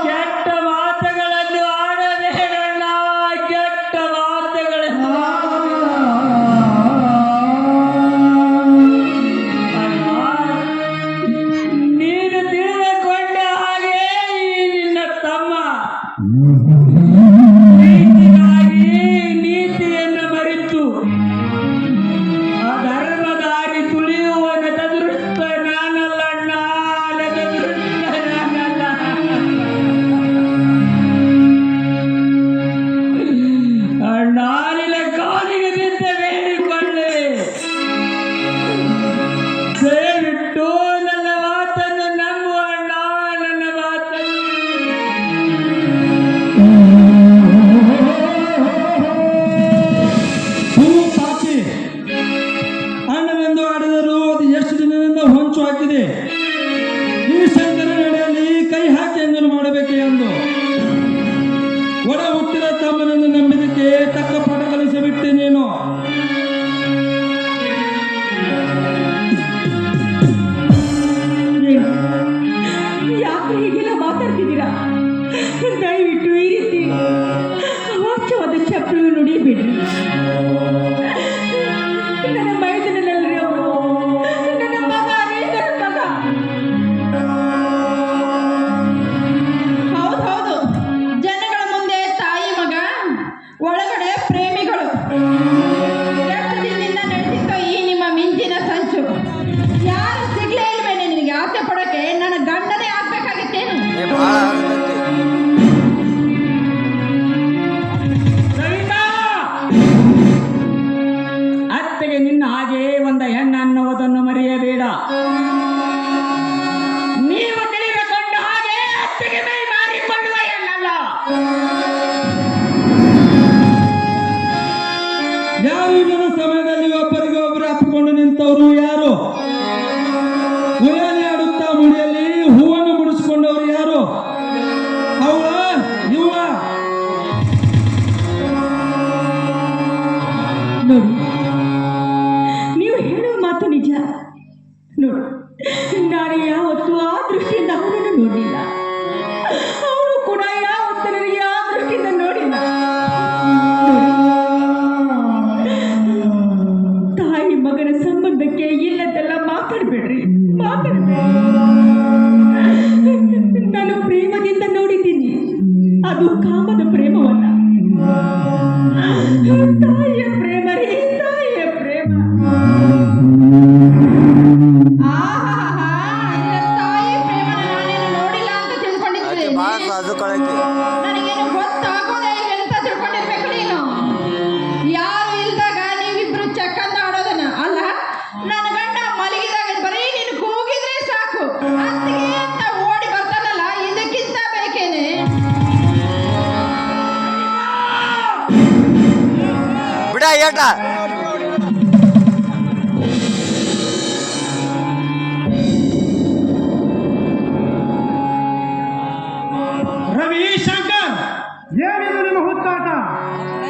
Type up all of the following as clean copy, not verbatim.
ಕೆಟ್ಟ ಮಾತುಗಳನ್ನು ಆಡಬೇಡಣ್ಣ, ಕೆಟ್ಟ ಮಾತುಗಳನ್ನು ನೀನು ತಿಳಿದುಕೊಂಡ ಹಾಗೆ ಈ ನಿನ್ನ ತಮ್ಮ ಪ್ರೀತಿಗಾಗಿ ನೀತಿಯನ್ನು ಮರೆತು ಧರ್ಮದಾರಿ ತುಳಿಯುವ ನತದೃಷ್ಟ ನಾನಲ್ಲಣ್ಣ, ನತದೃಷ್ಟ ನಾನಲ್ಲ. ನಾನಿನ ಕಾಲಿಗೆ ಬಿದ್ದ ಬೇಡಿಕೊಳ್ಳೆ, ದಯವಿಟ್ಟು ನನ್ನ ಮಾತನ್ನು ನಂಬು ಅಣ್ಣ, ನನ್ನ ಮಾತನ್ನು. ಪಾಪಿ ಅಣ್ಣನೆಂದು ಆಡಿದರೂ ಅದು ಎಷ್ಟು ದಿನದಿಂದ ಹೊಂಚು ಹಾಕಿದೆ. ಈ ಶಂಕರ ನಡೆಯಲ್ಲಿ ಕೈ ಹಾಕಿ ಎಂದನು ಮಾಡಬೇಕೆ ಎಂದು ಒಡ ಹುಟ್ಟಿದ ತಮ್ಮನನ್ನು ನಂಬಿದಕ್ಕೆ ತಕ್ಕ ಪಾಠ ಕಲಿಸಿಬಿಟ್ಟೆ ನೀನು. ಯಾಕೆ ಹೀಗೆಲ್ಲ ಮಾತಾಡ್ತಿದ್ದೀರಾ? ದಯವಿಟ್ಟು ಈ ರೀತಿ ವಾಚ್ಯವಾದ ಚಪ್ಪಲು ನುಡಿಯಬೇಡ್ರಿ. ನನ್ನ ಮೈದನಲ್ಲರಿ ಅವರು, ನನ್ನ ಮಗ ರೀ, ನನ್ನ ಮಗ. ಹೌದು, ಜನಗಳ ಮುಂದೆ ತಾಯಿ ಮಗ, ಒಳಗಡೆ ಪ್ರೇಮಿಗಳು. ಎಷ್ಟು ದಿನದಿಂದ ನಡೆದಿತ್ತು ಈ ನಿಮ್ಮ ಮಿಂಚಿನ ಸಂಚು? ಯಾರು ಸಿಗ್ಲೇ ಇಲ್ವೇನೆ ನಿನಗೆ ಆಸೆ ಪಡೋಕೆ? ನನ್ನ ಗಂಡನೇ ಆಗ್ಬೇಕಾಗಿತ್ತೇನು? ಅತ್ತೆಗೆ ನಿನ್ನ ಹಾಗೆ ಒಂದ ಹೆಣ್ಣು ಅನ್ನುವುದನ್ನು ಮರೆಯಬೇಡ. ನೀವು ತಿಳಿದುಕೊಂಡ ಹಾಗೆ ಅತ್ತೆಗೆ ಮೈ ಮಾರಿಕೊಳ್ಳುವ ಹೆಣ್ಣಲ್ಲ. ಯಾರು ಇದರ ಸಮಯದಲ್ಲಿ ಒಬ್ಬರಿಗೆ ಒಬ್ಬರು ಅಪ್ಪಿಕೊಂಡು ನಿಂತವರು ಯಾರು? ಉಯ್ಯಾಲೆ ಆಡುತ್ತಾ ಮುಡಿಯಲ್ಲಿ ಹೂವನ್ನು ಮುಡಿಸಿಕೊಂಡವರು ಯಾರು? ಅವಳ ಇವ? ನೋಡಿ, ನೀವು ಹೇಳುವ ಮಾತು ನಿಜ. ನೋಡು, ನಾನು ಯಾವತ್ತೂ ಆ ದೃಷ್ಟಿಯಿಂದ ಅವನನ್ನು ನೋಡಿಲ್ಲ. ಅವನು ಕೂಡ ಯಾವತ್ತೂ ನನಗೆ ಆ ದೃಷ್ಟಿಯಿಂದ ನೋಡಿಲ್ಲ. ತಾಯಿ ಮಗನ ಸಂಬಂಧಕ್ಕೆ ಇಲ್ಲದೆಲ್ಲ ಮಾತಾಡಬೇಡ್ರಿ. ನಾನು ಪ್ರೇಮದಿಂದ ನೋಡಿದ್ದೀನಿ, ಅದು ಕಾಮದ ಪ್ರೇಮವಲ್ಲ. ತಾಯಿಯ ಪ್ರೇಮ ರೀ, ತಾಯಿಯ ಪ್ರೇಮ. ತಾಯಿ ಪ್ರೇಮನ ನಾನೇನು ನೋಡಿಲ್ಲ ಅಂತ ತಿಳ್ಕೊಂಡಿದ್ದೀನಿ. ನನಗೇನು ಗೊತ್ತಾಗೋದೇ ಇಲ್ಲ ಅಂತ ತಿಳ್ಕೊಂಡಿರ್ಬೇಕು ನೀನು. ಯಾರು ಇಲ್ದಾಗ ನೀವಿಬ್ರು ಚಕ್ಕಂದ ಆಡೋದನ್ನ ಅಲ್ಲ. ನನ್ನ ಗಂಡ ಮಲಗಿದಾಗ ಬರೀ ನೀನು ಕೂಗಿದ್ರೆ ಸಾಕು, ಅತ್ತಿಗೆ ಅಂತ ಓಡಿ ಬರ್ತಾನಲ್ಲ, ಇದಕ್ಕಿಂತ ಬೇಕೇನೆ? ಬಿಡ ಏಟ ರವಿ ಶಂಕರ್, ಏನಿದು ನಿಮ್ಮ ಹುತ್ತಾಟ?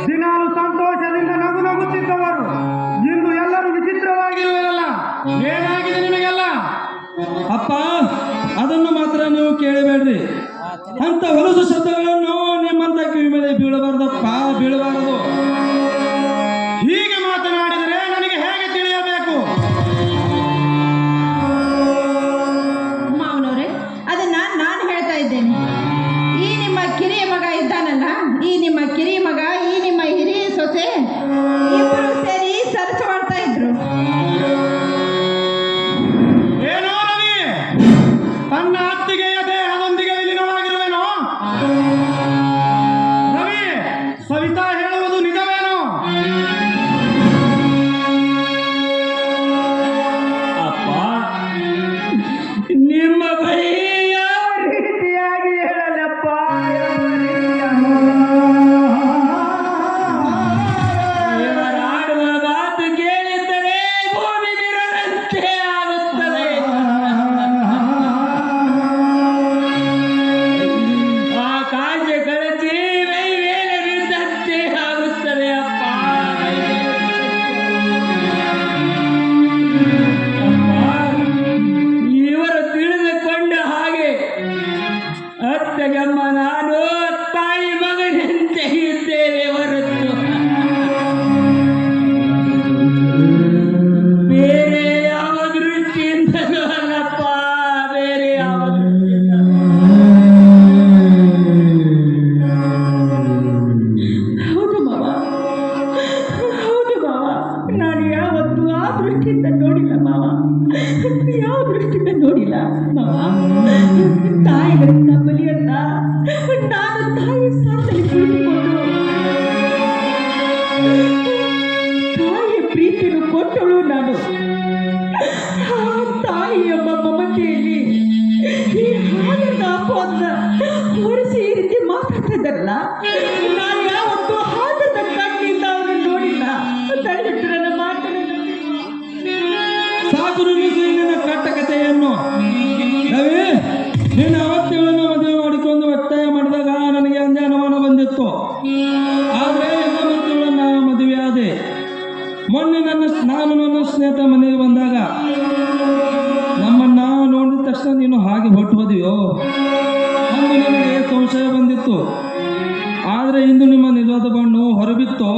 ದಿನಾಲು ಸಂತೋಷದಿಂದ ನಗು ನಗುತ್ತಿದ್ದವರು ಇಂದು ಎಲ್ಲರೂ ವಿಚಿತ್ರವಾಗಿರುವರಲ್ಲ, ಏನಾಗಿದೆ ನಿಮಗೆಲ್ಲ? ಅಪ್ಪ, ಅದನ್ನು ಮಾತ್ರ ನೀವು ಕೇಳಬೇಡ್ರಿ. ಅಂತ ಹೊಲಸು ಶಬ್ದಗಳನ್ನು ನಿಮ್ಮಂತ ಕಿವಿ ಮೇಲೆ ಬೀಳಬಾರ್ದಪ್ಪ, ಬೀಳಬಾರದು. ಹೀಗೆ ಮಾತನಾಡಿದರೆ ನನಗೆ ಹೇಗೆ ತಿಳಿಯಬೇಕು? ಮಾವನವ್ರೆ, ಅದನ್ನ ನಾನು ಹೇಳ್ತಾ ಇದ್ದೇನೆ. ಈ ನಿಮ್ಮ ಕಿರಿಯ ಮಗ ಇದ್ದಾನಲ್ಲ, ಈ ನಿಮ್ಮ ಕಿರಿಯ ಮಗ, ಈ ನಿಮ್ಮ ಹಿರಿಯ ಸೊಸೆ ಇಬ್ಬರು ಸೇರಿ ಸರಸು ಮಾಡ್ತಾ ಇದ್ರು. ಏನೋ ರವಿ, ತನ್ನ ಅತ್ತಿಗೆಯ ದೇಹದೊಂದಿಗೆ ವಿಲೀನವಾಗಿರುವೆನೋ? ನೋಡಿಲ್ಲ ಮಾವ, ಯಾವ ದೃಷ್ಟಿಯಿಂದ ನೋಡಿಲ್ಲ ಮಾವ. ತಾಯಿಗಳಿಂದ ಬಲಿಯನ್ನ ನಾನು ತಾಯಿ ಸ್ಥಾನದಲ್ಲಿ ಕುಳಿತುಕೊಂಡು ತಾಯಿಯ ಪ್ರೀತಿಯನ್ನು ಕೊಟ್ಟಳು ನಾನು. ಆ ತಾಯಿ ಎಂಬ ಮಮತೆಯಲ್ಲಿ ಈ ಹಾಲನ್ನ ಅಪವಾದ ಹೊರಿಸಿ ಈ ರೀತಿ ಮಾತಾಡ್ತಿದ್ದಾರಲ್ಲ, ನಾನು ಯಾವತ್ತೂ ಹಾಲದ ಕಣ್ಣಿಂದ ಅವನು ನೋಡಿಲ್ಲ. ದಯವಿಟ್ಟು ನನ್ನ ಮಾತನ್ನು ಸಾಕು ನಿಲ್ಲಿಸು ನಿನ್ನ ಕಟ್ಟ ಕಥೆಯನ್ನು. ರವಿ, ನೀನು ಅವತ್ತೇಳನ್ನು ಮದುವೆ ಮಾಡಿಕೊಂಡು ಒತ್ತಾಯ ಮಾಡಿದಾಗ ನನಗೆ ಒಂದೇ ಅನುಮಾನ ಬಂದಿತ್ತು. ಆದರೆ ಎಲ್ಲ ಮಕ್ಕಳನ್ನ ಮದುವೆ ಆದೆ. ಮೊನ್ನೆ ನಾನು ನನ್ನ ಸ್ನೇಹಿತ ಮನೆಗೆ ಬಂದಾಗ ನಮ್ಮನ್ನ ನೋಡಿದ ತಕ್ಷಣ ನೀನು ಹಾಗೆ ಹೊರಟು ಹೋದೆಯೋ ಅಂದು ನನಗೆ ಸಂಶಯ ಬಂದಿತ್ತು. ಆದರೆ ಇಂದು ನಿಮ್ಮ ನಿಜವಾದ ಬಣ್ಣು ಹೊರಬಿತ್ತು.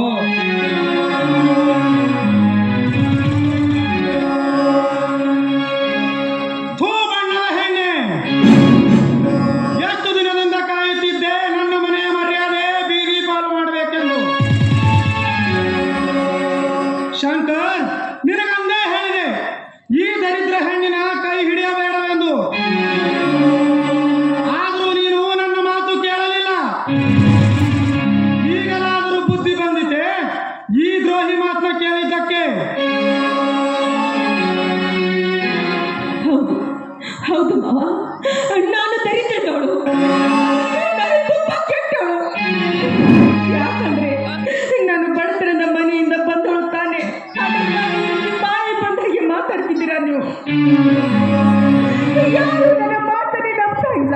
ಎಷ್ಟು ದಿನದಿಂದ ಕಾಯುತ್ತಿದ್ದೆ ನನ್ನ ಮನೆಯ ಮರ್ಯಾದೆ ಬೀದಿ ಪಾಲು ಮಾಡಬೇಕೆಂದು. ಶಂಕರ್, ನಿನಗಂದೇ ಹೇಳಿದೆ ಈ ದರಿದ್ರ ಹೆಣ್ಣಿನ ಕೈ ಹಿಡಿಯಬೇಡವೆಂದು. ಆದರೂ ನೀನು ನನ್ನ ಮಾತು ಕೇಳಲಿಲ್ಲ. ಈಗಲಾದರೂ ಬುದ್ಧಿ ಬಂದಿತೆ ಈ ದ್ರೋಹಿ ಮಾತನ್ನ ಕೇಳಿದ್ದಕ್ಕೆ. ಹೌದು ಹೌದು ಮಾವ, ನಾನು ದರಿದ್ರದವಳು, ನಾನು ತುಂಬಾ ಕೆಟ್ಟವಳು. ಯಾಕಂದ್ರೆ ನಾನು ಬಡತನದ ಮನೆಯಿಂದ ಬಂದವಳು ತಾನೆ. ಬಾಯಿ ಬಂದಾಗೆ ಮಾತಾಡ್ತಿದ್ದೀರಾ ನೀವು. ಯಾರು ನನ್ನ ಮಾತನ್ನೇ ನಂಬ್ತಾ ಇಲ್ಲ.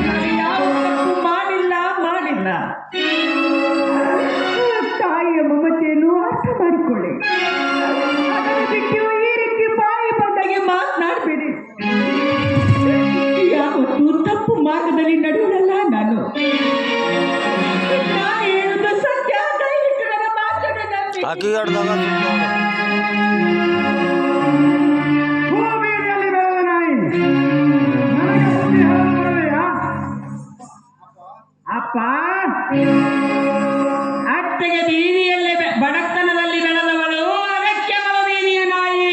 ನಾನು ಯಾವ ತಪ್ಪು ಮಾಡಿಲ್ಲ. ತಾಯಿಯ ಮಮತೆಯನ್ನು ಅರ್ಥ ಮಾಡಿಕೊಳ್ಳಿ. ಅದನ್ನು ಬಿಟ್ಟು ಈ ರೀತಿ ಬಾಯಿ ಬಂದಾಗೆ ಮಾತನಾಡಬೇಡಿ. ಯಾವತ್ತೂ ತಪ್ಪು ಮಾರ್ಗದಲ್ಲಿ ನಡೆಯುವುದಲ್ಲ ನಾನು. ಹೇಳುವುದು ಸತ್ಯ. ದಯವಿಟ್ಟು ನನ್ನ ಮಾತನ್ನು ನಂಬಿ. ಭೂಮಿಯಲ್ಲಿ ಬೆಳೆದ ನಾಯಿ ನನಗೆ ಬುದ್ಧಿ ಹೇಳಬಾರದೆಯಾ? ಅಪ್ಪ, ಅತ್ತೆಗೆ ಬೀದಿಯಲ್ಲಿ ಬಡತನದಲ್ಲಿ ಬೆಳೆದವಳು, ಅದಕ್ಕೆ ಅವಳು ಬೀದಿಯ ನಾಯಿ.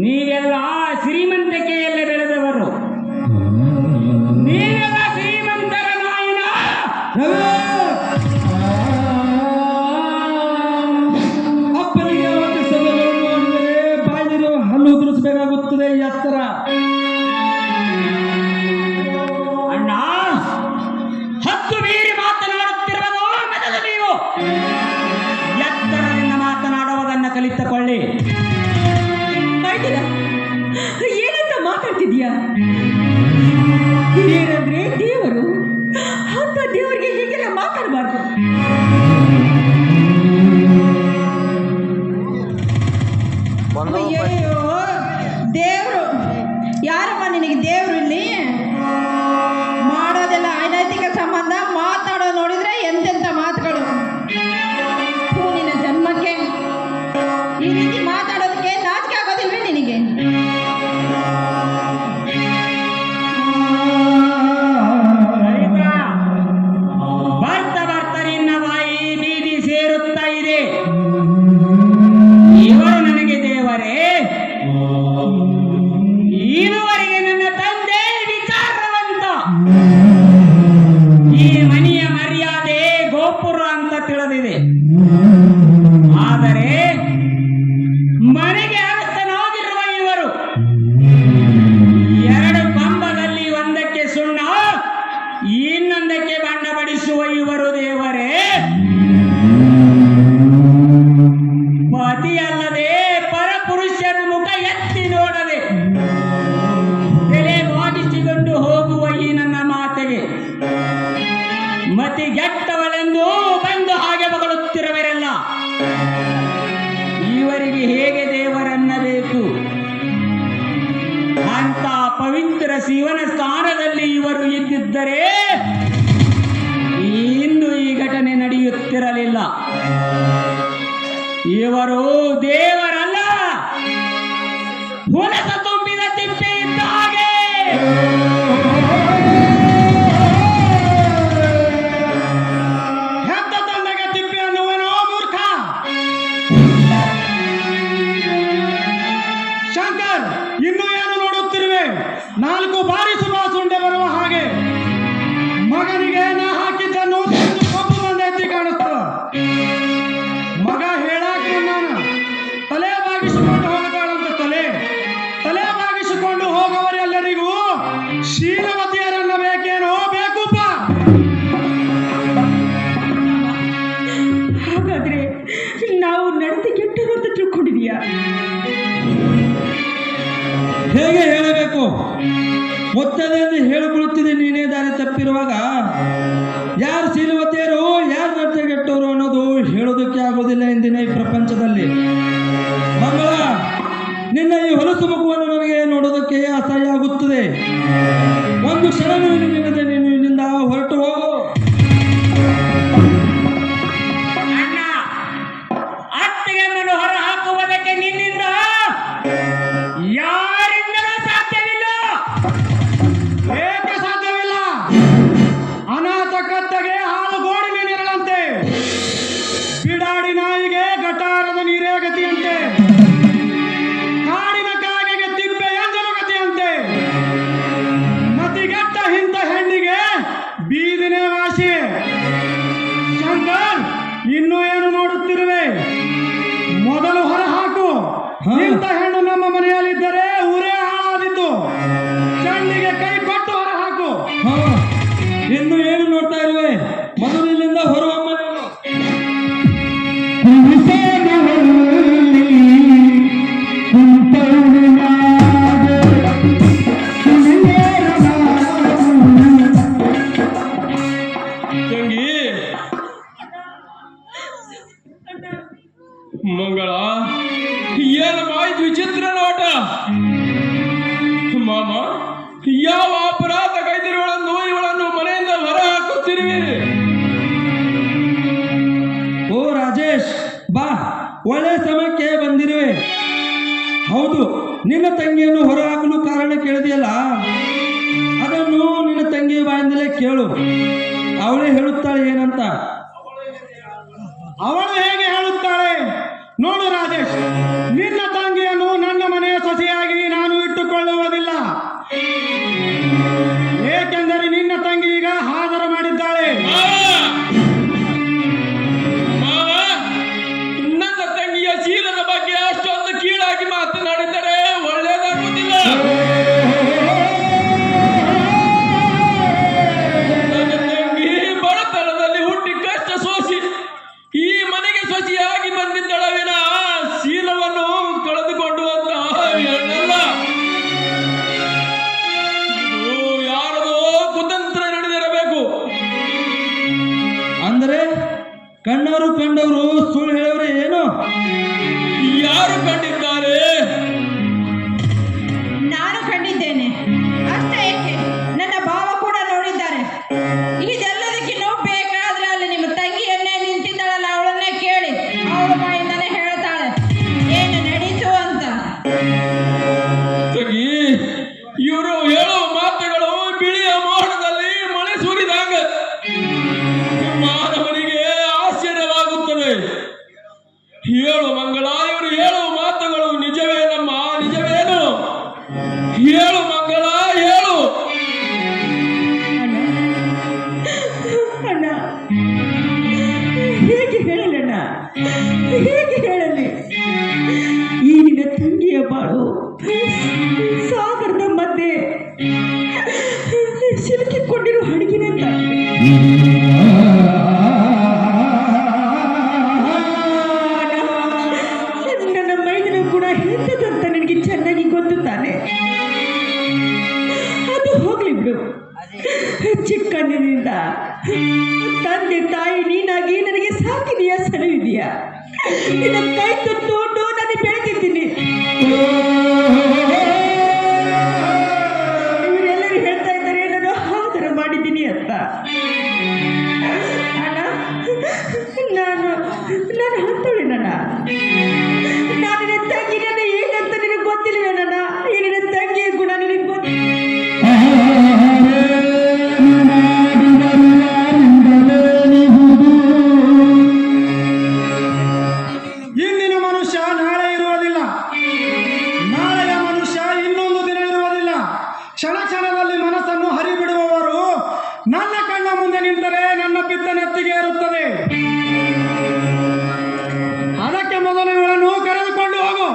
ನೀವೆಲ್ಲ ಶ್ರೀಮಂತಿಕೆಯಲ್ಲಿ ಬೆಳೆದವರು, ನೀವೆಲ್ಲ ಶ್ರೀಮಂತರ ನಾಯಿನ. ಅಪ್ಪನಿಗೆ ಅವತ್ತು ಸಭೆಗಳನ್ನು ನೋಡಿದರೆ ಬಾಯಿರೋ ಹಲ್ಲು ಉದುರಿಸಬೇಕಾಗುತ್ತದೆ. ಎತ್ತರ ಅಣ್ಣ, ಹತ್ತು ಮೀರಿ ಮಾತನಾಡುತ್ತಿರುವುದು ಮೊದಲು ನೀವು ಎತ್ತರದಿಂದ ಮಾತನಾಡುವುದನ್ನು ಕಲಿತುಕೊಳ್ಳಿ. ಏನಂತ ಮಾತಾಡ್ತಿದ್ಯಾ? ಹಿರಿಯರಂದ್ರೆ ದೇವರು, ಅಂತ ದೇವರಿಗೆ ಹೀಗೆಲ್ಲ ಮಾತಾಡಬಾರ್ದು. ಅಯ್ಯಯ್ಯೋ, ದೇವ್ರು ಯಾರಮ್ಮ ನಿನಗೆ ದೇವ್ರು? ಇಲ್ಲಿ ಮಾಡೋದೆಲ್ಲ ಅನೈತಿಕ ಸಂಬಂಧ, ಮಾತಾಡೋ ನೋಡಿದ್ರೆ ಎಂತೆಂಥ ಮಾತುಗಳು. ನಿನ್ನ ಜನ್ಮಕ್ಕೆ ಈ ರೀತಿ ಮಾತಾಡೋದಕ್ಕೆ ನಾಚಿಕೆ ಆಗೋದಿಲ್ವೇ ನಿನಗೆ? ಬರ್ತಾ ಬರ್ತಾ ನಿನ್ನ ಬಾಯಿ ಬೀದಿ ಸೇರುತ್ತಾ ಇದೆ. ಇವರು ನನಗೆ ದೇವರೇ? ಇದುವರೆಗೆ ನನ್ನ ತಂದೆ ವಿಚಾರವಂತ. ಈ ಮನೆಯ ಮರ್ಯಾದೆ ಗೋಪುರ ಅಂತ ತಿಳಿದಿದೆ. ಆದರೆ ಮನೆಗೆ ಅಗಸ್ತನಾಗಿರುವ ಇವರು ಎರಡು ಕಂಬದಲ್ಲಿ ಒಂದಕ್ಕೆ ಸುಣ್ಣ, ಇನ್ನೊಂದಕ್ಕೆ ಬಣ್ಣ ಬಡಿಸುವ ಇವರು ದೇವರೇ? ಪತಿಯಲ್ಲದೆ ಪರಪುರುಷನ ಮುಖ ಎತ್ತಿ ನೋಡದೆ ತಲೆ ಬಾಗಿಸಿಕೊಂಡು ಹೋಗುವ ಈ ನನ್ನ ಮಾತೆಗೆ ಮತಿಗೆಟ್ಟವಳೆಂದು ಬಂದು ಹಾಗೆ ಬಗಳುತ್ತಿರುವರೆಲ್ಲ ಇವರಿಗೆ ಹೇಗೆ ದೇವರನ್ನಬೇಕು? ಅಂತ ಪವಿತ್ರ ಶಿವನ ಸ್ಥಾನದಲ್ಲಿ ಇವರು ಇದ್ದಿದ್ದರೆ ಇಂದು ಈ ಘಟನೆ ನಡೆಯುತ್ತಿರಲಿಲ್ಲ. ಇವರು ದೇವರಲ್ಲ, ಹೊಲಸ ತುಂಬಿದ ತಿಪ್ಪೆ ಇದ್ದ ಹಾಗೆ. ಹೆತ್ತ ತಂದೆಗೆ ತಿಪ್ಪೆ ಅನ್ನುವನೋ ಮೂರ್ಖ? ಮಾಡಿದೀಯಾ? ಹೇಗೆ ಹೇಳಬೇಕು? ಒತ್ತದೆ ಎಂದು ಹೇಳಿಕೊಳ್ಳುತ್ತಿದೆ ನೀನೇ ದಾರಿ ತಪ್ಪಿರುವಾಗ ಯಾರು ಶೀಲವತಿಯರು ಯಾರು ನರ್ತಗೆಟ್ಟವರು ಅನ್ನೋದು ಹೇಳೋದಕ್ಕೆ ಆಗೋದಿಲ್ಲ ಇಂದಿನ ಈ ಪ್ರಪಂಚದಲ್ಲಿ. ಮಂಗಳ, ನಿನ್ನ ಈ ಹೊಲಸು ಮುಖವನ್ನು ನನಗೆ ನೋಡೋದಕ್ಕೆ ಅಸಹ್ಯ ಆಗುತ್ತದೆ. ಒಂದು ಕ್ಷಣ ನಿಲ್ಲದೆ ನೀನು ಇಲ್ಲಿಂದ ಹೊರಟು ಹೋಗು. ಅಣ್ಣ, ಅತ್ತಿಗೆಯನ್ನು ಹೊರ ಹಾಕುವುದಕ್ಕೆ ನಿನ್ನಿಂದ ಯಾರಿಂದಲೂ ಸಾಧ್ಯವಿಲ್ಲ. ಏಕೆ ಸಾಧ್ಯವಿಲ್ಲ? ಅನಾಥ ಕತ್ತೆಗೆ ಹಾಲು ಗೋಡಿನ ನೀರಳಂತೆ, ಬಿಡಾಡಿ ನಾಯಿಗೆ ಗಟಾರದ ನೀರೇ ಗತಿಯಂತೆ, ಕಾಡಿನ ಕಾಗೆಗೆ ತಿಪ್ಪೆ ಎಂಜಲು ಗತಿಯಂತೆ, ಮತಿಗೆಟ್ಟ ಇಂಥ ಹೆಣ್ಣಿಗೆ ಬೀದಿನೇ ವಾಸಿ. ಶಂಕರ್, ಇನ್ನೂ ಏನು ನೋಡುತ್ತಿರುವೆ? ಮೊದಲು ಹೊರ ಹಾಕು. ಇಂಥ ಹೆಣ್ಣು ನಮ್ಮ ಮನೆಯಲ್ಲಿದ್ದರೆ ಊರೇ ಹಾಳಾದಿತ್ತು. ಚಂಡಿಗೆ ಕೈ ಕೊಟ್ಟು ಹೊರ ಹಾಕು. ಹಾ, ಇನ್ನು ಏನು ನೋಡ್ತಾ ಇರುವೆ? ಮೊದಲು ಇಲ್ಲಿಂದ ಹೊರಹೊಮ್ಮ. ತಂಗಿ ಮಂಗಳ, ಏನಮ್ಮ ಇದು ವಿಚಿತ್ರ ನೋಟ? ಮಾಮ, ಯಾವ ಅಪರಾಧ ಕೈದಿರುಗಳನ್ನು ಇವಳನ್ನು ಮನೆಯಿಂದ ಹೊರ ಹಾಕುತ್ತಿರುವೆ? ಓ ರಾಜೇಶ್, ಬಾ, ಒಳ್ಳೆ ಸಮಯಕ್ಕೆ ಬಂದಿರುವೆ. ಹೌದು, ನಿನ್ನ ತಂಗಿಯನ್ನು ಹೊರಹಾಕಲು ಕಾರಣ ಕೇಳಿದೆಯಲ್ಲ, ಅದನ್ನು ನಿನ್ನ ತಂಗಿ ಬಾಯಿಂದಲೇ ಕೇಳು. ಅವಳೇ ಹೇಳುತ್ತಾಳೆ ಏನಂತ. ಅವಳು ಹೇಗೆ ಹೇಳುತ್ತಾಳೆ? ನೋಡು ರಾಜೇಶ್, ನಿನ್ನ ತಂಗಿಯನ್ನು ನನ್ನ ಮನೆಯ ಸೊಸೆಯಾಗಿ ನಾನು ಇಟ್ಟುಕೊಳ್ಳುವುದಿಲ್ಲ. ಏಕೆಂದರೆ ನಿನ್ನ ತಂಗಿ ಈಗ ಹಾಜರು ಮಾಡಿದ್ದಾಳೆ. ಮಾವ, ನನ್ನ ತಂಗಿಯ ಶೀಲದ ಬಗ್ಗೆ ಅಷ್ಟೊಂದು ಕೀಳಾಗಿ ಮಾತನಾಡಿದರೆ ಒಳ್ಳೆಯದಾಗುವುದಿಲ್ಲ. ನನ್ನ ತಂಗಿ ಬಡತನದಲ್ಲಿ ಹುಟ್ಟಿ ಕಷ್ಟ ಸೋಸಿ ಈ ಮನೆಗೆ ಸೊಸೆಯಾಗಿ ಬಂದಿದ್ದಳವಿನ ಶೀಲವನ್ನು ಕಳೆದುಕೊಂಡು ಅಂತ ಹೇಳಲ್ಲ. ಇದು ಯಾರದೋ ಕುತಂತ್ರ ನಡೆದಿರಬೇಕು. ಅಂದರೆ ಕಣ್ಣವರು ಕಂಡವರು ಸುಳ್ಳು ಹೇಳವ್ರೆ ಏನು? ಯಾರು ಕಂಡಿದ್ದಾರೆ? ನಾನು ಕಂಡಿದ್ದೇನೆ. ಅಷ್ಟೇ ಏಕೆ, ನನ್ನ ಭಾವ ಕೂಡ ನೋಡಿದ್ದಾರೆ. ಇದೆಲ್ಲದಕ್ಕಿನ್ನೂ ಬೇಕಾದ್ರೆ ಅಲ್ಲಿ ನಿಮ್ಮ ತಂಗಿಯನ್ನೇ ನಿಂತಿದ್ದಾಳಲ್ಲ, ಅವಳನ್ನೇ ಕೇಳಿ. ಅವಳ ಬಾಯಿಂದಲೇ ಹೇಳ್ತಾಳೆ ಏನು ನಡೀತು ಅಂತ. ತಂಗಿ, ಇವರು ಹೇಳೋ ಮಾತುಗಳು ಬಿಳಿಯ ಮೋಡದಲ್ಲಿ ಮಳೆ ಸುರಿದಾಗ ಮಾನವನಿಗೆ ಆಶ್ಚರ್ಯವಾಗುತ್ತದೆ. ಹೇಳು ಮಂಗಳ, ಇವರು ಹೇಳುವ ಮಾತುಗಳು ನಿಜವೇನಮ್ಮ? ನಿಜವೇನು? ಹೇಳು ಮಂಗಳ, ಹೇಳು. ಅಣ್ಣ, ಹೇಗೆ ಹೇಳಲಣ್ಣ, ಹೇಗೆ ಹೇಳಲಿ? ಈ ನಿನ್ನ ತಂಗಿಯ ಬಾಳು ಸಾಗರದ ಮಧ್ಯೆ ಸಿಲುಕಿಕೊಂಡಿರುವ ಹಡಗಿನಂತ. ನನ್ನ ಮೈದಿನ ಕೂಡ ಎಂಥದಂತ ನನಗೆ ಚೆನ್ನಾಗಿ ಗೊತ್ತು ತಾನೆ. ಅದು ಹೋಗ್ಲಿ ಬಿಡು. ಚಿಕ್ಕಂದಿನಿಂದ ತಂದೆ ತಾಯಿ ನೀನಾಗಿ ನನಗೆ ಸಾಕಿದೆಯಾ, ಸಲುವಿದೆಯಾ? ನಿನ್ನ ಕೈ ತೊಟ್ಟು ನಾನು ಬೆಳೆದಿದ್ದೀನಿ. ಇವರೆಲ್ಲರೂ ಹೇಳ್ತಾ ಇದ್ದಾರೆ ನಾನು ಆದರ ಮಾಡಿದ್ದೀನಿ ಅಂತ. ಅಣ್ಣ, ನಾನು ಹತ್ತೋಳೆ ನನ್ನ. ನಾನು ನಿನ್ನ ತಂಗಿ, ನನ್ನ ಏನಂತ ನಿನಗೆ ಗೊತ್ತಿಲ್ವೇ? ನನ್ನ ಈ ನಿನ್ನ ತಂಗಿಯ ಗುಣ ನಿನಗೆ ಗೊತ್ತಿಲ್ಲ. ಇಂದಿನ ಮನುಷ್ಯ ನಾಳೆ ಇರುವುದಿಲ್ಲ, ನಾಳೆಯ ಮನುಷ್ಯ ಇನ್ನೊಂದು ದಿನ ಇರುವುದಿಲ್ಲ. ಕ್ಷಣ ಕ್ಷಣದಲ್ಲಿ ಮನಸ್ಸನ್ನು ಹರಿಬಿಡುವವರು ನನ್ನ ಕಣ್ಣ ಮುಂದೆ ನಿಂತರೆ ನನ್ನ ಪಿತ್ತ ನೆತ್ತಿಗೆ ಇರುತ್ತದೆ. ಅದಕ್ಕೆ ಮೊದಲು ಇವಳನ್ನು ಕರೆದುಕೊಂಡು ಹೋಗು.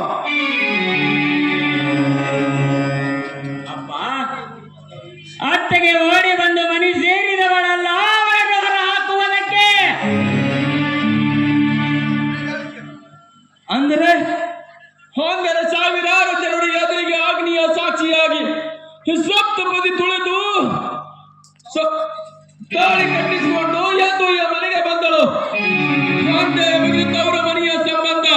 ಅಪ್ಪ, ಅತ್ತೆಗೆ ಓಡಿ ಬಂದು ಮನೆ ಸೇರಿದವಳಲ್ಲ, ಅವಳನ್ನು ಹೊರ ಹಾಕುವುದಕ್ಕೆ. ಅಂದರೆ ಅಂದರೆ ಸಾವಿರಾರು ಜನರ ಎದುರಿಗೆ ಅಗ್ನಿಯ ಸಾಕ್ಷಿಯಾಗಿ ಸಪ್ತಪದಿ ತುಳಿದು ತಾಳಿ ಕಟ್ಟಿಸಿಕೊಂಡು ಎದ್ದು ಈ ಮನೆಗೆ ಬಂದಳು. ಅಂತೆ ಮುಗಿದವರ ಮನೆಯ ಸಂಬಂಧ.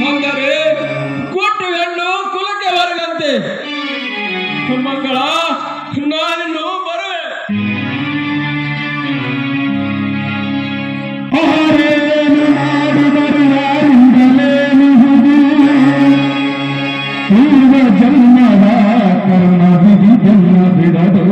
ಅಂದರೆ ಕೊಟ್ಟು ಹೆಣ್ಣು ಕುಲಕ್ಕೆ ಬರಗಂತೆ. ಮಂಗಳ, ನಾನಿನ್ನು ಬರುವೆ. ಜನ್ಮದ ಕರ್ಮ ವಿಧಿ ಜನ್ಮ ಬಿಡದು.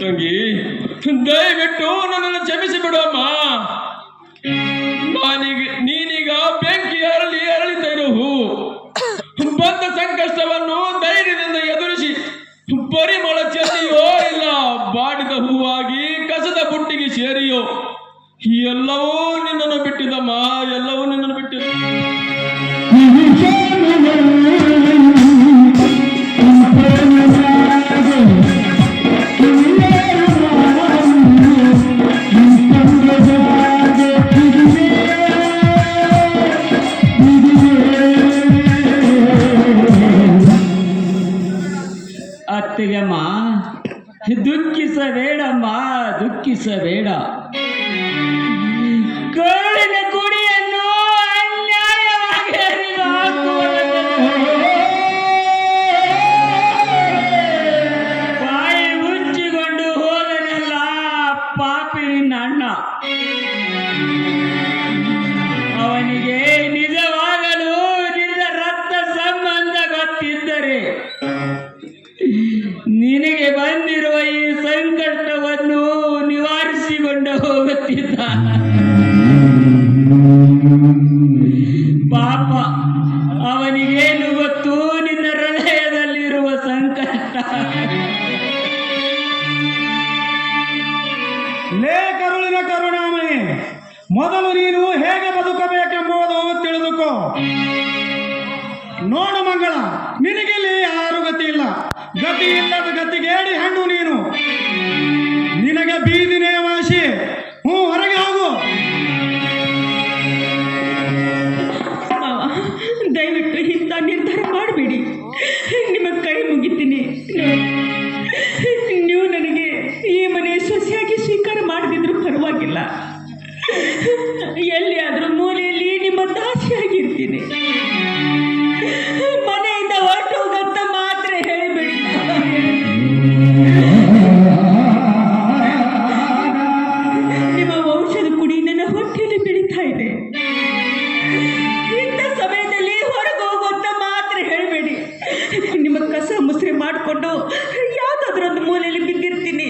ತಂಗಿ, ದಯವಿಟ್ಟು ನನ್ನನ್ನು ಕ್ಷಮಿಸಿ ಬಿಡಮ್ಮ. ನೀನೀಗ ಬೆಂಕಿ ಅರಳಿತ ಇರುವು. ಬಂದ ಸಂಕಷ್ಟವನ್ನು ಧೈರ್ಯದಿಂದ ಎದುರಿಸಿ ಪರಿಮಳ ಚೆಲ್ಲಿಯೋ ಇಲ್ಲ ಬಾಡಿದ ಹೂವಾಗಿ ಕಸದ ಬುಟ್ಟಿಗೆ ಸೇರಿಯೋ ಎಲ್ಲವೂ ನಿನ್ನನ್ನು ಬಿಟ್ಟಿದಮ್ಮ, ಎಲ್ಲವೂ ನಿನ್ನನ್ನು ಬಿಟ್ಟಿದ. ಅತ್ತಿಗೆಮ್ಮ, ದುಃಖಿಸಬೇಡಮ್ಮ, ದುಃಖಿಸಬೇಡ. ಕರುಳಿನ ಕುಡಿಯನ್ನು ಅನ್ಯಾಯವಾಗಿ ಹರಿದು ಬಾಯಿ ಮುಚ್ಚಿಕೊಂಡು ಹೋದನೆಲ್ಲ ಪಾಪಿ ನಿನ್ನ ಅಣ್ಣ. ಅವನಿಗೆ ನಿಜವಾಗಲು ನಿನ್ನ ರಕ್ತ ಸಂಬಂಧ ಗೊತ್ತಿದ್ದರೆ ನಿನಗೆ ಬಂದಿರುವ ಈ ಸಂಕಷ್ಟವನ್ನು ನಿವಾರಿಸಿಕೊಂಡು ಹೋಗುತ್ತಿದ್ದ. ಪಾಪ, ಅವನಿಗೇನು ಗೊತ್ತು ನಿನ್ನ ಹೃದಯದಲ್ಲಿರುವ ಸಂಕಷ್ಟ. ಲೇ ಕರುಳಿನ ಕರುಣಾಮಯಿ, ಮೊದಲು ನೀನು ಹೇಗೆ ಬದುಕಬೇಕೆಂಬುದು ತಿಳಿದುಕೋ. ನೋಡು ಮಂಗಳ, ನಿನಗಿಲ್ಲಿ ಯಾರು ಗತಿ ಇಲ್ಲ. ಗತಿ ಇಲ್ಲದ ಗತಿಗೇಡಿ ಹಣ್ಣು ನೀನು. ನಿನಗೆ ಬೀದಿನೇ ವಾಸಿ. ಹೊರಗೆ ಹೋಗು. ದಯವಿಟ್ಟು ಇಂಥ ನಿರ್ಧಾರ ಮಾಡಬೇಡಿ. ನಿಮ್ಮ ಕೈ ಮುಗಿತೀನಿ. ನೀವು ನನಗೆ ಈ ಮನೆ ಸೊಸೆಯಾಗಿ ಸ್ವೀಕಾರ ಮಾಡದಿದ್ರು ಪರವಾಗಿಲ್ಲ. ಎಲ್ಲಿಯಾದರೂ ಮೂಲೆಯಲ್ಲಿ ನಿಮ್ಮ ದಾಸಿಯಾಗಿರ್ತೀನಿ. ಮನೆಯಿಂದ ಹೊರಟು ಹೋಗಂತ ಮಾತ್ರ ಹೇಳಿಬಿಡಿ. ನಿಮ್ಮ ಔಷಧ ಕುಡಿ ನನ್ನ ಹೊಟ್ಟೆಯಲ್ಲಿ ಬೆಳೀತಾ ಇದೆ. ಇಂಥ ಸಮಯದಲ್ಲಿ ಹೊರಗೆ ಹೋಗುವಂತ ಮಾತ್ರ ಹೇಳಬೇಡಿ. ನಿಮ್ಮ ಕಸ ಮುಸ್ರೆ ಮಾಡಿಕೊಂಡು ಯಾವುದಾದ್ರೊಂದು ಮೂಲೆಯಲ್ಲಿ ಬಿದ್ದಿರ್ತೀನಿ.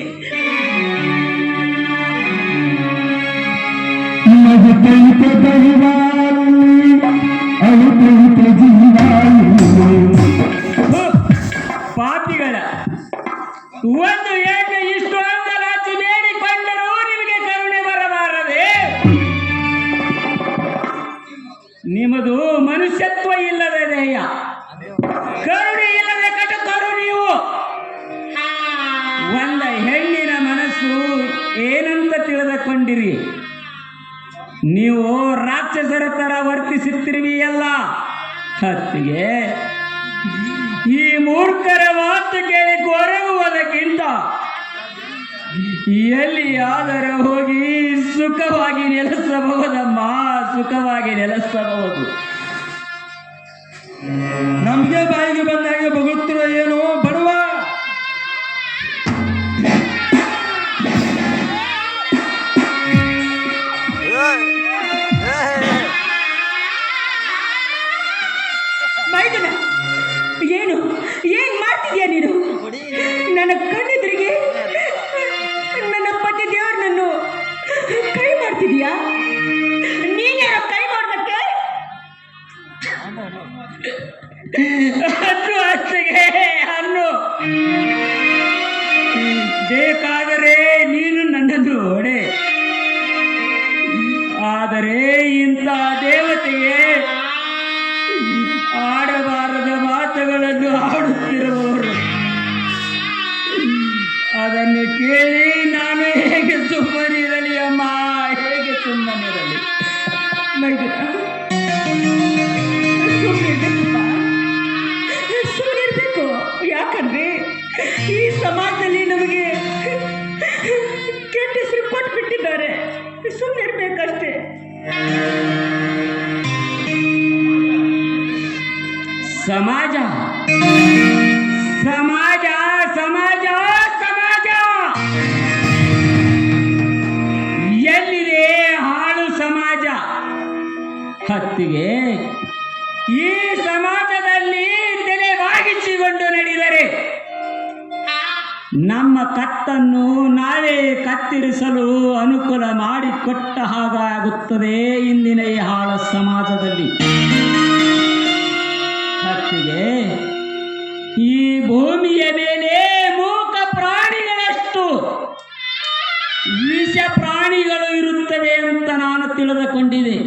ಪಾಪಿಗಳ ಒಂದು ಏಕೆ ಇಷ್ಟು ಅಂಗಲಾಚಿ ಬೇಡಿಕೊಂಡರೂ ನಿಮಗೆ ಕರುಣೆ ಬರಬಾರದೆ? ನಿಮ್ಮದು ಮನುಷ್ಯತ್ವ ಇಲ್ಲದ ದೇಹ, ಕರುಣೆ ಇಲ್ಲದೆ ಕಟುಕರು ನೀವು. ಒಂದ ಹೆಣ್ಣಿನ ಮನಸ್ಸು ಏನಂತ ತಿಳಿದುಕೊಂಡಿರಿ? ನೀವು ರಾಕ್ಷಸರ ತರ ವರ್ತಿಸುತ್ತಿರುವಿ ಎಲ್ಲ. ಹತ್ತಿಗೆ ಈ ಮೂರ್ಖರ ಮಾತು ಕೇಳಿ ಕೊರಗುವುದಕ್ಕಿಂತ ಎಲ್ಲಿಯಾದರೂ ಹೋಗಿ ಸುಖವಾಗಿ ನೆಲೆಸಬಹುದಮ್ಮ, ಸುಖವಾಗಿ ನೆಲೆಸಬಹುದು. ನಮ್ಗೆ ಬಾಯಿಗೆ ಬಂದಾಗೆ ಬಗುತ್ತಿರೋ ಏನು ಬಡವ. ಮೈದುನ, ಏನ್ ಮಾಡ್ತಿದ್ಯಾ ನೀನು? ನನ್ನ ಕಣ್ಣೆದುರಿಗೆ ನನ್ನ ಪತಿ ದೇವರನ್ನು ಕೈ ಮಾಡ್ತಿದ್ಯಾ? ನೀನ್ಯಾರೋ ಕೈ ಮಾಡೋದಕ್ಕೆ? ಹತ್ತು ಅತ್ತಿಗೆ ಹಣ್ಣು. ಬೇಕಾದರೆ ನೀನು ನನ್ನನ್ನು ಹೊಡೆ. ಆದರೆ ಇಂಥ ದೇವತೆಗೆ ಆಡಬಾರದ ಮಾತುಗಳನ್ನು ಆಡುತ್ತಿರುವವರು ಯಾಕಂದ್ರೆ ಈ ಸಮಾಜದಲ್ಲಿ ನಮಗೆ ಕೆಟ್ಟ ಹೆಸರು ಕೊಟ್ಬಿಟ್ಟಿದ್ದಾರೆ. ಸುಮ್ಮನೆ ಇರ್ಬೇಕಷ್ಟೇ. ಸಮಾಜ ಸಮಾಜ ಸಮಾಜ ಸಮಾಜ ಎಲ್ಲಿದೆ ಹಾಳು ಸಮಾಜ? ಹತ್ತಿಗೆ ಈ ಸಮಾಜದಲ್ಲಿ ತಲೆಬಾಗಿಸಿಕೊಂಡು ನಡೆದರೆ ನಮ್ಮ ಕತ್ತನ್ನು ನಾವೇ ಕತ್ತರಿಸಲು ಅನುಕೂಲ ಮಾಡಿಕೊಟ್ಟ ಹಾಗಾಗುತ್ತದೆ ಇಂದಿನ ಈ ಹಾಳು ಸಮಾಜದಲ್ಲಿ. ಹತ್ತಿಗೆ ಈ ಭೂಮಿಯ ಮೇಲೆ ಮೂಕ ಪ್ರಾಣಿಗಳಷ್ಟು ವಿಷ ಪ್ರಾಣಿಗಳು ಇರುತ್ತವೆ ಅಂತ ನಾನು ತಿಳಿದುಕೊಂಡಿದ್ದೆ.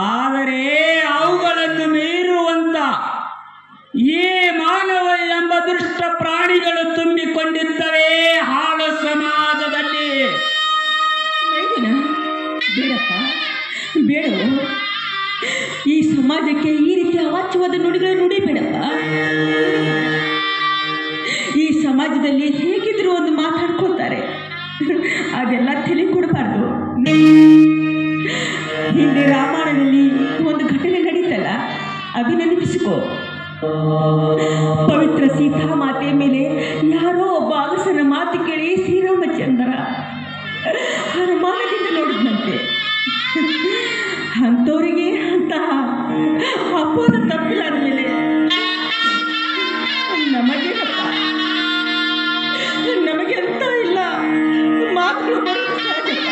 ಆದರೆ ಅವುಗಳನ್ನು ಮೀರುವಂತ ಈ ಮಾನವ ಎಂಬ ದುಷ್ಟ ಪ್ರಾಣಿಗಳು ತುಂಬಿಕೊಂಡಿದ್ದವೆ ಹಾಳು ಸಮಾಜದಲ್ಲಿ. ಬೇಡಪ್ಪ, ಬೇಡವು. ಈ ಸಮಾಜಕ್ಕೆ ಈ ರೀತಿ ಅವಾಚ್ಯವಾದ ನುಡಿಗಳು ನುಡಿಬೇಡಪ್ಪ. ಈ ಸಮಾಜದಲ್ಲಿ ಹೇಗಿದ್ರು ಒಂದು ಮಾತಾಡ್ಕೊತಾರೆ, ಅದೆಲ್ಲ ತಲೆ ಕೊಡಬಾರ್ದು. ಹಿಂದೆ ರಾಮಾಯಣದಲ್ಲಿ ಒಂದು ಘಟನೆ ನಡೀತಲ್ಲ, ಅಭಿನಂದಿಸಿಕೋ. ಪವಿತ್ರ ಸೀತಾಮಾತೆ ಮೇಲೆ ಯಾರೋ ಒಬ್ಬ ಅಗಸನ ಮಾತು ಕೇಳಿ ಶ್ರೀರಾಮಚಂದ್ರ ಅನುಮಾನದಿಂದ ನೋಡಿದ್ನಂತೆ. ಅಂಥವರಿಗೆ ಅಂತಹ ಅಪೋದ ತಪ್ಪಿಲ್ಲ ಮೇಲೆ ನಮಗೇನಪ್ಪ, ನಮಗೆ ಅಂತ ಇಲ್ಲ ಮಾತುಗಳು ಬರೋದು ಸಹಜಪ್ಪ.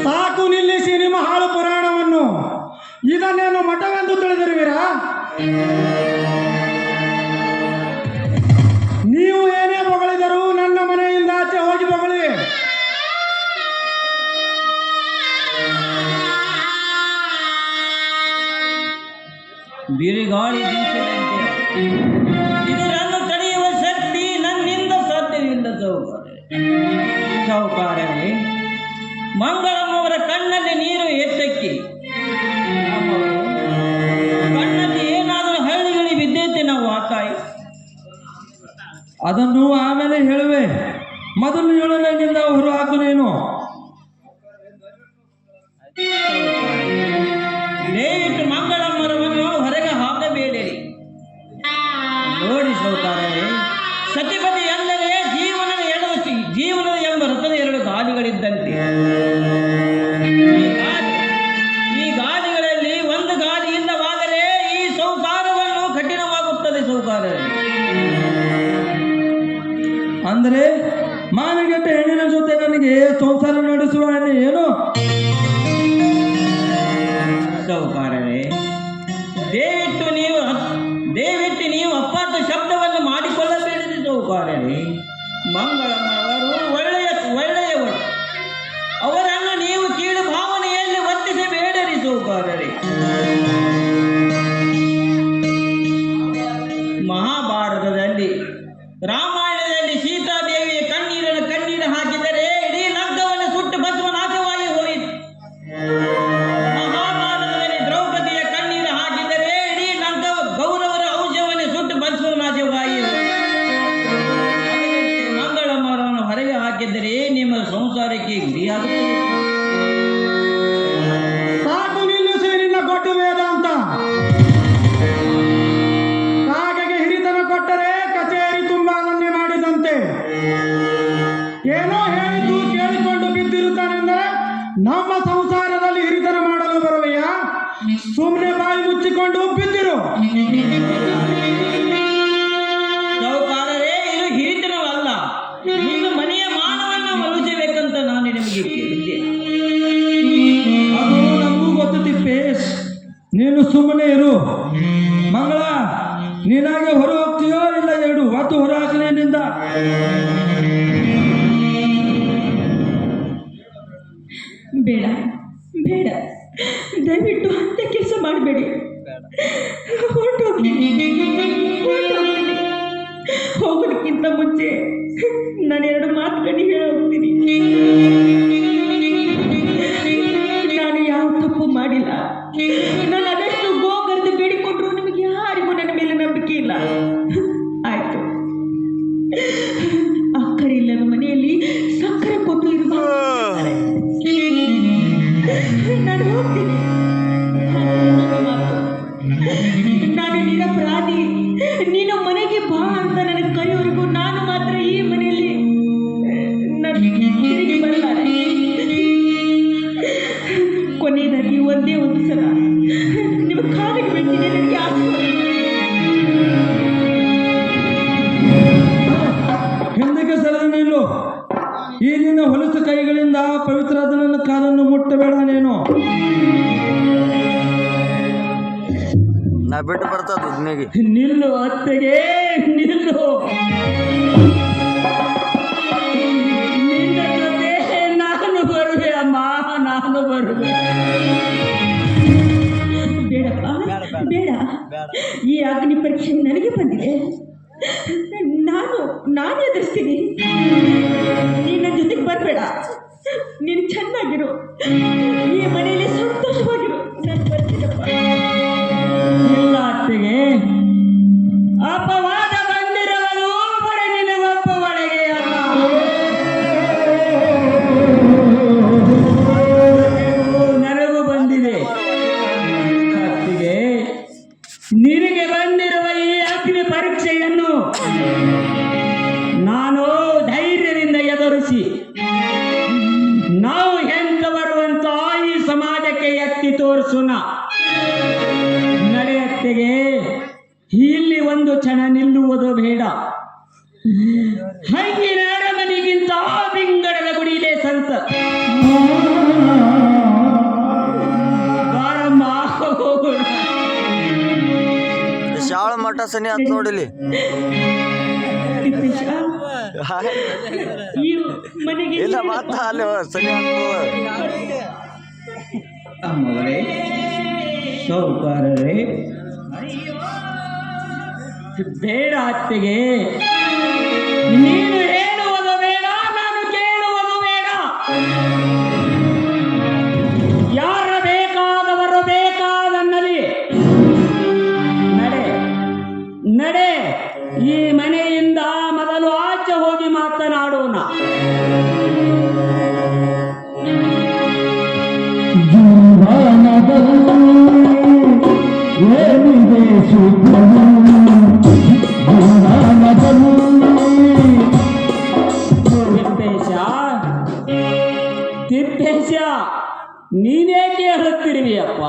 ಸಾಕು, ನಿಲ್ಲಿಸಿ ನಿಮ್ಮ ಹಾಳು ಪುರಾಣವನ್ನು. ಇದನ್ನೇನು ಮಠವೆಂದು ತಿಳಿದಿರುವಿರಾ? ನೀವು ಏನೇ ಹೊಗಳಿದರೂ ನನ್ನ ಮನೆಯಿಂದ ಆಚೆ ಹೋಗಿ ಹೊಗಳಿ. ಬಿರುಗಾಳಿ ಬೀಸದಂತೆ ಇದರನ್ನು ತಡೆಯುವ ಶಕ್ತಿ ನನ್ನಿಂದ ಸಾಧ್ಯವಿಲ್ಲ ಸಾಹುಕಾರರೇ. ಮಂಗಳಮ್ಮವರ ಕಣ್ಣಲ್ಲಿ ನೀರು ಎತ್ತಕ್ಕೆ ಕಣ್ಣಲ್ಲಿ ಏನಾದರೂ ಹಳ್ಳಿಗಳಿಗೆ ಬಿದ್ದೈತೆ ನಾವು ಆ ತಾಯಿ. ಅದನ್ನು ಆಮೇಲೆ ಹೇಳುವೆ. ಮೊದಲು ಹೇಳು, ನನ್ನಿಂದ ಹೊರ ಹಾಕು ನೀನು. ದಯವಿಟ್ಟು ಮಂಗಳಮ್ಮರವನ್ನು ಹೊರಗೆ ಹಾಕಬೇಡಿರಿ. ನೋಡಿ ಸೌಕಾರರೇ, ಸತಿಪತಿ ಎಂದರೆ ಜೀವನದ ಎಂಬ ರಥದ ಎರಡು ಗಾಲಿಗಳಿದ್ದಂತೆ. ಈ ಗಾಲಿಗಳಲ್ಲಿ ಒಂದು ಗಾಲಿ ಇಲ್ಲವಾದರೆ ಈ ಸಂಸಾರವನ್ನು ಕಠಿಣವಾಗುತ್ತದೆ ಸೌಕಾರರೇ. ಅಂದರೆ ಮಾನಗೆಟ್ಟ ಹೆಣ್ಣಿನ ಜೊತೆ ನನಗೆ ಸಂಸಾರ ನಡೆಸುವ ಏನು? ಸೌಕಾರರೇ, ದಯವಿಟ್ಟು ನೀವು ಅಪ್ಪಟ ಶಬ್ದವನ್ನು ಮಾಡಿಕೊಳ್ಳಬೇಡಿರಿ ಸೌಕಾರರೇ. ಮಂಗಳಮ್ಮವರು ಒಳ್ಳೆಯವರು, ಅವರನ್ನು ನೀವು ಕೀಳು ಭಾವನೆಯಲ್ಲಿ ವರ್ತಿಸಬೇಡಿರಿ ಸೌಕಾರರೇ. ಮಹಾಭಾರತದಲ್ಲಿ ರಾಮಾಯಣದಲ್ಲಿ ಸೀತಾದೇವಿಯ ಕಣ್ಣೀರು ಹಾಕಿದರೆ ಇಡೀ ಲಂಕವನ್ನು ಸುಟ್ಟು ಭಸ್ಮ ನಾಶವಾಗಿ ಹೋಯಿತು. ಮಹಾಭಾರತದಲ್ಲಿ ದ್ರೌಪದಿಯ ಕಣ್ಣೀರು ಹಾಕಿದರೆ ಇಡೀ ಲಂಕ ಗೌರವರ ಔಷಧವನ್ನು ಸುಟ್ಟು ಭಸ್ಮ ನಾಶವಾಗಿ ಮಂಗಳಮ್ಮರನ್ನು ಹೊರಗೆ ಹಾಕಿದರೆ ನಿಮ್ಮ ಸಂಸಾರಕ್ಕೆ ಗುರಿಯಾಗುತ್ತದೆ. ಸಾಕು, ನಿಲ್ಲಿಸಿ ನಿನ್ನ ಕೊಟ್ಟು ವೇದಾಂತ. ಕಾಗೆಗೆ ಹಿರಿತನ ಕೊಟ್ಟರೆ ಕಚೇರಿ ತುಂಬಾ ಅದನ್ನೇ ಮಾಡಿದಂತೆ. ಏನೋ ಹೇಳಿದ್ದು ಕೇಳಿಕೊಂಡು ಬಿದ್ದಿರುತ್ತಾನೆಂದರೆ ನಮ್ಮ ಸಂಸಾರದಲ್ಲಿ ಹಿರಿತನ ಮಾಡಲು ಬರುವೆಯಾ? ಸುಮ್ಮನೆ ಬಾಯಿ ಮುಚ್ಚಿಕೊಂಡು ಬಿದ್ದಿರು. ಸೌಕಾರರೇ, ಇದು ಹಿರಿತನವಲ್ಲ, ನೀನು ಮನೆಯ ಮಾನವನ್ನು ಮಲುಚಬೇಕಂತ ನಾನು ನಿಮಗೆ ಕೇಳಿದ್ದೆ. ಅದು ನಮಗೂ ಗೊತ್ತು ತಿಪ್ಪೇಶ್. ನೀನು ಸುಮ್ಮನೆ ಇರು. ಮಂಗಳ, ನೀನಾಗೆ ಹೊರ ಹೋಗ್ತೀಯೋ ಇಲ್ಲ ಎರಡು ಹೊತ್ತು ಹೊರ ಹಾಕಲಿ ನಿಂದ. ಬೇಡ ಬೇಡ ದಯವಿಟ್ಟು ಅಂತ ಕೆಲಸ ಮಾಡಬೇಡಿ. ಹೊರಟೋಗ್ತೀನಿ. ಹೋಗೋದಕ್ಕಿಂತ ಮುಂಚೆ ನಾನು 2 ಮಾತುಗಳನ್ನು ಹೇಳಿ ಹೋಗ್ತೀನಿ. ನಾನು ಯಾವ ತಪ್ಪು ಮಾಡಿಲ್ಲ. ನಾನು ಅದೆಷ್ಟು ಗೋಗರ್ದು ಬೇಡಿಕೊಂಡ್ರು ನಿಮಗೆ ಯಾರಿಗೂ ನನ್ನ ಮೇಲೆ ನಂಬಿಕೆ ಇಲ್ಲ. ಆಯ್ತು, ಅಕ್ಕರೆ ಇಲ್ಲದ ಮನೆಯಲ್ಲಿ ಸಕ್ಕರೆ ಕೊಟ್ಟು ಇರುವ ನಾನು ಹೋಗ್ತೀನಿ. ನಾನು ನಿರಪರಾಧಿ, ನೀನು ಮನೆಗೆ ಬಾ ಅಂತ ನನಗೆ ಕರೆಯೋವರೆಗೂ ನಾನು ಮಾತ್ರ ಈ ಮನೆಯಲ್ಲಿ ತಿರುಗಿ ಬರಲಾರೆ. ಕೊನೆಯದಾಗಿ ಒಂದೇ ಒಂದು ಸಲ ನಿಮ್ಮ ಕಾಲಿಗೆ ಬೀಳ್ತೀನಿ. ನನಗೆ ಹಿಂದಕ್ಕೆ ಸರಿದ ನಿಲ್ಲು. ಈ ನಿನ್ನ ಹೊಲಸು ಕೈಗಳಿಂದ ಪವಿತ್ರವಾದ ನನ್ನ ಕಾಲನ್ನು ಮುಟ್ಟಬೇಡ ನೀನು. ನಾ ಬಿಟ್ಟು ಬರ್ತದ ದುನಿಗೆ. ನಿಲ್ಲು ಅತ್ತೆಗೆ, ನಿಲ್ಲು. ನಿನ್ನ ಜೊತೆ ನಾನು ಬರುವೆ ಅಮ್ಮ, ನಾನು ಬರುವೆ. ಬೇಡಪ್ಪ, ಬೇಡ. ಈ ಅಗ್ನಿ ಪರೀಕ್ಷೆ ನನಗೆ ಬಂದಿದೆ. ನಾನು ಎದುರಿಸ್ತೀನಿ. ನಿನ್ನ ಜೊತೆಗೆ ಬರಬೇಡ. ನೀನು ಚೆನ್ನಾಗಿರು, ಈ ಮನೆಯಲ್ಲಿ ಸಂತೋಷವಾಗಿರು. ನಾನು ಬರ್ತೀನಪ್ಪ. ಇಲ್ಲ ಅತ್ತೆಗೆ, ಅಪವಾದ ಬಂದಿರುವುದು ಬರೀ ನಿನಗೊಬ್ಬ ಒಳಗೆ ಅಲ್ಲ, ನನಗೂ ಬಂದಿದೆ. ಅತ್ತಿಗೆ, ನಿನಗೆ ಬಂದಿರುವ ಈ ಅಗ್ನಿ ಪರೀಕ್ಷೆಯನ್ನು ನಾನು ಧೈರ್ಯದಿಂದ ಎದುರಿಸಿ ನಾವು ಎಂತವರು ಅಂತ ಈ ಸಮಾಜಕ್ಕೆ ಎತ್ತಿ ತೋರಿಸೋಣ. ನಡೆಯತ್ತೆಗೆ, ಇಲ್ಲಿ ಒಂದು ಕ್ಷಣ ನಿಲ್ಲುವುದು ಬೇಡ. ಹಂಗಿನ ಅರಮನೆಗಿಂತ ಬಿಂಗಡದ ಗುಡಿಲೇ ಸಂತ. ಬಾರಮ್ಮ, ಹೋಗೋಣ. ಶಾಳ ಮಠ ಸನಿ ಅಂತ ನೋಡಿಲಿ. ಈ ಮನೆಗೆ ಇಲ್ಲ ಮಾತ ಅಲ್ಲಿ ಸನಿ ಅಮ್ಮವರೇ, ಸೌಕಾರರೇ, ಬೇಡ ಅತ್ತೆಗೆ. ನೀನು ಹೇಳುವುದು ಬೇಡ, ನಾನು ಕೇಳುವುದು ಬೇಡ. ಯಾರ ಬೇಕಾದವರು ಬೇಕಾದನ್ನಲ್ಲಿ ನಡೆ, ನಡೆ. ಈ ಮನೆಯಿಂದ ಮೊದಲು ಆಚೆ ಹೋಗಿ ಮಾತನಾಡೋಣ. ತಿಪ್ಪೇಶ, ನೀನೇಕೆ ಹೇಳುತ್ತಿರುವಿಯಪ್ಪ?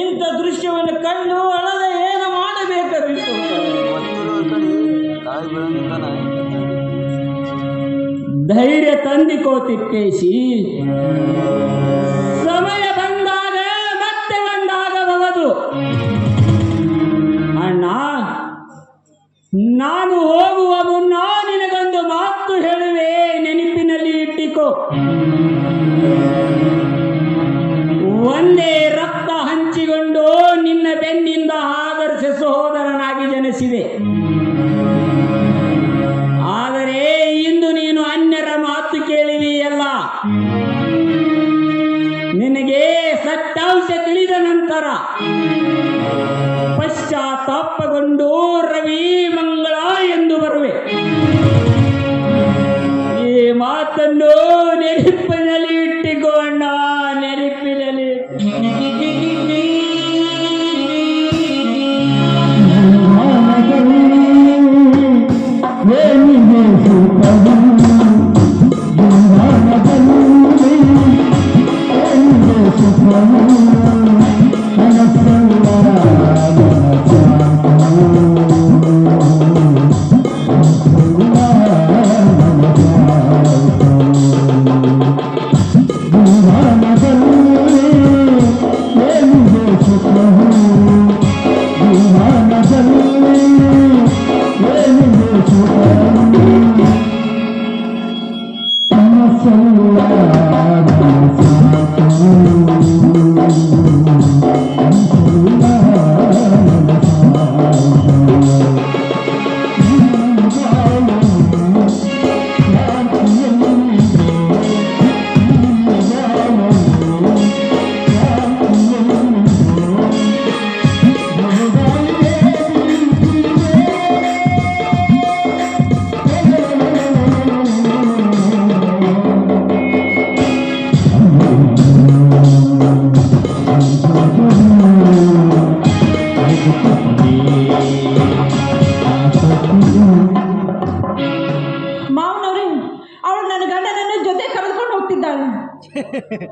ಇಂಥ ದೃಶ್ಯವನ್ನು ಕಂಡು ಅಳದ ಏನು ಮಾಡಬೇಕಾಗಿತ್ತು? ಧೈರ್ಯ ತಂದಿಕೋ ತಿಪ್ಪೇಶಿ. ಸಮಯ ಬಂದಾಗ ಮತ್ತೆ ಒಂದಾಗಬಹುದು. ಅಣ್ಣ, ನಾನು ಹೋಗುವ ಮುನ್ನ ನಿನಗೊಂದು ಮಾತು ಹೇಳುವೆ, ನೆನಪಿನಲ್ಲಿ ಇಟ್ಟಿಕೋ. ಒಂದೇ ರಕ್ತ ಹಂಚಿಕೊಂಡು ನಿನ್ನ ಬೆನ್ನಿಂದ ಆದರ್ಶ ಸಹೋದರನಾಗಿ ಜನಿಸಿದೆ. ಆದರೆ ಇಂದು ನೀನು ಅನ್ಯರ ಮಾತು ಕೇಳಿದೆಯಲ್ಲ. ನಿನಗೆ ಸತ್ಯಾಂಶ ತಿಳಿದ ನಂತರ ಪಶ್ಚಾತ್ತಾಪಗೊಂಡು ರವಿ ಮಂಗಳ ಎಂದು ಬರುವೆ. ಈ ಮಾತನ್ನು ನೆನಪಿನಲ್ಲಿ ಇಟ್ಟಿಕೋ ಅಣ್ಣ, ನೆನಪಿನಲ್ಲಿ.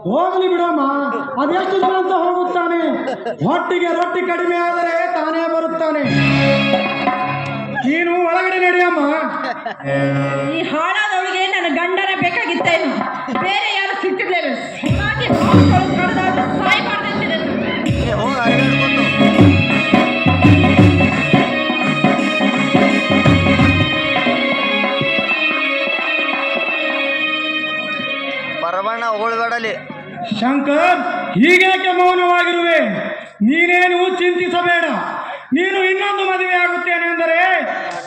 ಹೋಗ್ಲಿ ಬಿಡಮ್ಮ, ಅದೆಷ್ಟು ದಿನ ಅಂತ ಹೋಗುತ್ತಾನೆ? ಹೊಟ್ಟಿಗೆ ರೊಟ್ಟಿ ಕಡಿಮೆ ಆದರೆ ತಾನೇ ಬರುತ್ತಾನೆ. ನೀನು ಒಳಗಡೆ ನಡಿಯಮ್ಮ. ಈ ಹಾಳಾದವಳಿಗೆ ನನ್ನ ಗಂಡನ ಬೇಕಾಗಿತ್ತೇನು, ಬೇರೆ ಯಾರು ಸಿಕ್ಕಿರ್ಲಿಲ್ಲ. ಸಾಯಿ ಮಾಡ್ತಿದ್ದೇನೆ. ಹೋಗಿ ಅಡ್ಡಾಡ್ಕೊಂಡು ಪರಬಣ್ಣ ಹೊಗಳ್ಬೇಡಲಿ. ಶಂಕರ್, ಹೀಗೇಕೆ ಮೌನವಾಗಿರುವೆ? ನೀನೇನು ಚಿಂತಿಸಬೇಡ. ನೀನು ಇನ್ನೊಂದು ಮದುವೆ ಆಗುತ್ತೇನೆ ಅಂದರೆ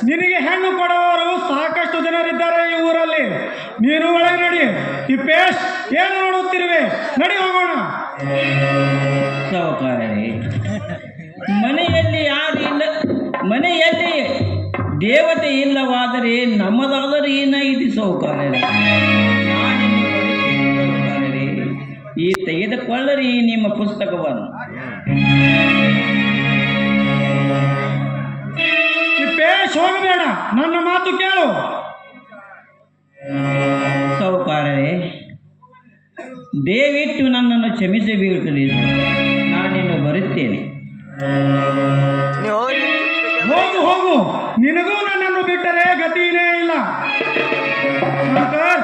ನಿನಗೆ ಹೆಣ್ಣು ಕೊಡುವವರು ಸಾಕಷ್ಟು ಜನರಿದ್ದಾರೆ ಈ ಊರಲ್ಲಿ. ನೀನು ಒಳಗೆ ನಡಿ. ತಿಪ್ಪೇಶ್, ಏನು ನೋಡುತ್ತಿರುವೆ? ನಡಿ ಹೋಗೋಣ. ಸಾವುಕಾರರೇ, ಮನೆಯಲ್ಲಿ ಯಾರು ಇಲ್ಲ, ಮನೆಯಲ್ಲಿ ದೇವತೆ ಇಲ್ಲವಾದರೆ ನಮ್ಮದಾದರೆ ಏನಾಗಿದೆ ಸಾವುಕಾರರೇ? ಸಾವುಕಾರರೇ, ಈ ತೆಗೆದುಕೊಳ್ಳರಿ ನಿಮ್ಮ ಪುಸ್ತಕವನ್ನು. ತಿಪ್ಪೇಶ್, ಹೋಗಬೇಡ, ನನ್ನ ಮಾತು ಕೇಳು. ಸಾವುಕಾರರೇ, ದಯವಿಟ್ಟು ನನ್ನನ್ನು ಕ್ಷಮಿಸಬೇಕಲಿ. ನಾನಿನ್ನು ಬರುತ್ತೇನೆ. ನೀವು ಹೋಗಿ ಹೋಗು ಹೋಗು, ನಿನಗೂ ನನ್ನನ್ನು ಬಿಟ್ಟರೆ ಗತಿಯೇ ಇಲ್ಲ. ಶಂಕರ್,